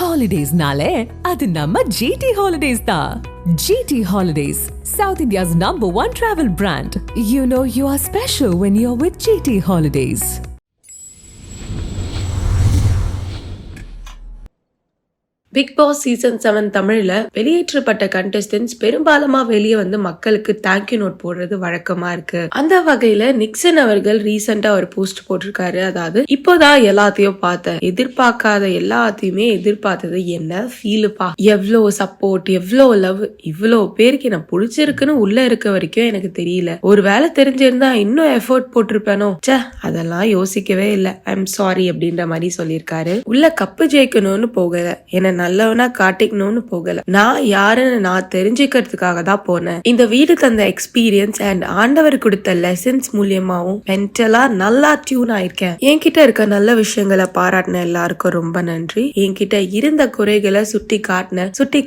Holidays-nale, adu namma GT Holidays da. GT Holidays, South India's #1 travel brand. You know you are special when you're with GT Holidays. Bigg Boss season 7 தமிழ்ல வெளியேற்றப்பட்ட contestants பெரும்பாலுமா வெளியே வந்து மக்களுக்கு thank you note போடுறது வழக்கமா இருக்கு. அந்த வகையில நிக்சன் அவர்கள் ரீசெண்டா ஒரு போஸ்ட் போட்டிருக்காரு. அதாவது இப்போதான் எல்லாத்தையும் பார்த்தேன், எதிர்பார்க்காத எல்லாத்தையுமே எதிர்பார்த்தது என்ன ஃபீலுப்பா, எவ்வளவு சப்போர்ட், எவ்வளவு லவ், இவ்வளவு பேருக்கு என்ன பிடிச்சிருக்குன்னு உள்ள இருக்க வரைக்கும் எனக்கு தெரியல. ஒரு வேலை தெரிஞ்சிருந்தா இன்னும் எஃபோர்ட் போட்டிருப்பேனோ, அதெல்லாம் யோசிக்கவே இல்லை, ஐ எம் சாரி அப்படின்ற மாதிரி சொல்லியிருக்காரு. உள்ள கப்பு ஜெயிக்கணும்னு போகல, என்ன நல்லவனா காட்டிக்கணும்னு போகல, நான் யாருன்னு நான் தெரிஞ்சுக்கிறதுக்காக தான் போனேன். இந்த வீடு தந்த எக்ஸ்பீரியன்ஸ் அண்ட் ஆண்டவர் கொடுத்த லெசன்ஸ் மூலியமாவும் மென்டலா நல்லா டியூன் ஆயிருக்கேன். என்கிட்ட இருக்க நல்ல விஷயங்களை பாராட்டின எல்லாருக்கும் ரொம்ப நன்றி. என்கிட்ட இருந்த குறைகளை சுட்டி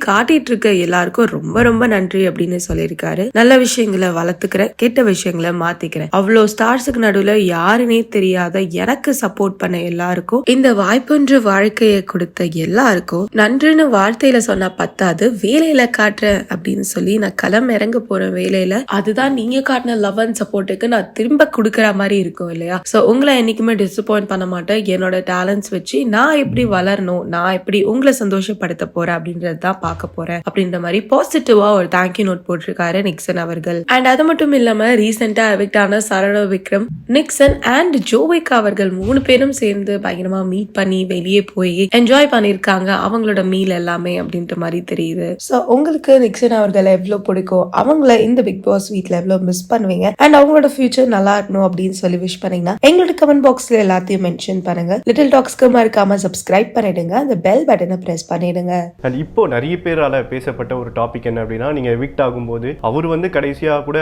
காட்டிட்டு இருக்க எல்லாருக்கும் ரொம்ப ரொம்ப நன்றி அப்படின்னு சொல்லியிருக்காரு. நல்ல விஷயங்களை வளர்த்துக்கிறேன், கெட்ட விஷயங்களை மாத்திக்கிறேன். அவ்வளவு ஸ்டார்ஸுக்கு நடுவுல யாருன்னே தெரியாத எனக்கு சப்போர்ட் பண்ண எல்லாருக்கும், இந்த வாய்ப்புன்ற வாழ்க்கையை கொடுத்த எல்லாருக்கும் நன்றின்னு வார்த்தையில சொன்னா பத்தாது, வேலையில காட்டுறேன் அப்படின்னு சொல்லி நான் களம் இறங்க போற வேலையில அதுதான் நீங்க காட்டின லவ் அண்ட் சப்போர்ட்டுக்கு நான் திரும்ப கொடுக்கற மாதிரி இருக்கும் இல்லையா. சோ உங்களை என்னைக்குமே டிசப்பாயிண்ட் பண்ண மாட்டேன். என்னோட டேலண்ட்ஸ் வச்சு நான் எப்படி வளரணும், நான் எப்படி உங்களை சந்தோஷப்படுத்த போறேன் அப்படின்றதான் பார்க்க போறேன் அப்படின்ற மாதிரி பாசிட்டிவா ஒரு தேங்க்யூ நோட் போட்டிருக்காரு நிக்சன் அவர்கள். அண்ட் அது மட்டும் இல்லாம ரீசெண்டா எவிக்ட் ஆன சரண விக்ரம், நிக்சன் அண்ட் ஜோவிகா அவர்கள் 3 பேரும் சேர்ந்து பயங்கரமா மீட் பண்ணி வெளியே போய் என்ஜாய் பண்ணிருக்காங்க அவங்களோட மீல் எல்லாமே அப்படின்ற மாதிரி தெரியுது. சோ உங்களுக்கு நிக்சன் அவர்களை எவ்வளவு பிடிக்கும், அவங்கள இந்த பிக் பாஸ் வீட்ல எவ்வளவு மிஸ் பண்ணுவீங்க அண்ட் அவங்களோட ஃபியூச்சர் நல்லா இருக்கணும் அப்படின்னு சொல்லி விஷ் பண்ணீங்கன்னா எங்களோட கமெண்ட் பாக்ஸ்ல எல்லாத்தையும் மென்ஷன் பண்ணுங்க. லிட்டில் டாக்ஸ்க்கு மறக்காம சப்ஸ்கிரைப் பண்ணிடுங்க, அந்த பெல் பட்டனை பிரஸ் பண்ணிடுங்க. அண்ட் இப்போ நிறைய பேரால பேசப்பட்ட ஒரு டாபிக் என்ன அப்படின்னா, நீங்க எவிக்ட் ஆகும்போது அவர் வந்து கடைசியா கூட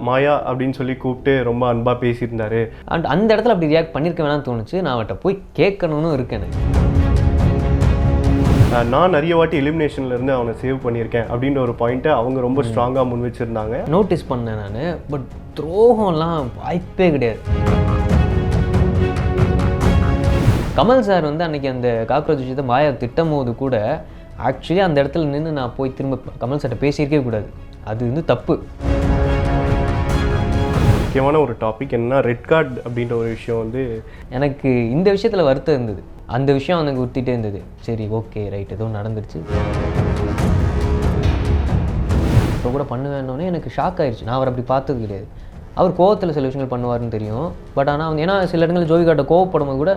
மாயா அப்படின்னு சொல்லி கூப்பிட்டு ரொம்ப அன்பா பேசியிருந்தாரு. அண்ட் அந்த இடத்துல அப்படி ரியாக்ட் பண்ணிருக்க வேணாம்னு தோணுச்சு. நான் அவட்ட போய் கேட்கணும்னு இருக்கேன். நான் நிறைய வாட்டி எலிமினேஷன்ல இருந்து அவனை சேவ் பண்ணியிருக்கேன் அப்படின்ற ஒரு பாயிண்ட்டை அவங்க ரொம்ப ஸ்ட்ராங்காக முன் வச்சிருந்தாங்க. நோட்டீஸ் பண்ணேன் நான். பட் துரோகம்லாம் வாய்ப்பே கிடையாது. கமல் சார் வந்து அன்னைக்கு அந்த காக்ரோச் விஷயத்தை மாயா திட்டும் போது கூட ஆக்சுவலி அந்த இடத்துல நின்று நான் போய் திரும்ப கமல் சார்ட்ட பேசியிருக்கவே கூடாது. அது வந்து தப்பு. முக்கியமான ஒரு டாபிக் என்னன்னா ரெட் கார்டு அப்படின்ற ஒரு விஷயம் வந்து எனக்கு இந்த விஷயத்தில் வருத்தம் இருந்தது. அந்த விஷயம் எனக்கு உறுத்திட்டே இருந்தது. சரி ஓகே ரைட், எதுவும் நடந்துருச்சு, இப்போ கூட பண்ணுவேன்னொன்னே எனக்கு ஷாக் ஆயிடுச்சு. நான் அவர் அப்படி பார்த்தது கிடையாது. அவர் கோவத்தில் சில விஷயங்கள் பண்ணுவார்னு தெரியும். பட் ஆனால் ஏன்னா சில இடங்களில் ஜோவிகாட்ட கோவப்படும் போது கூட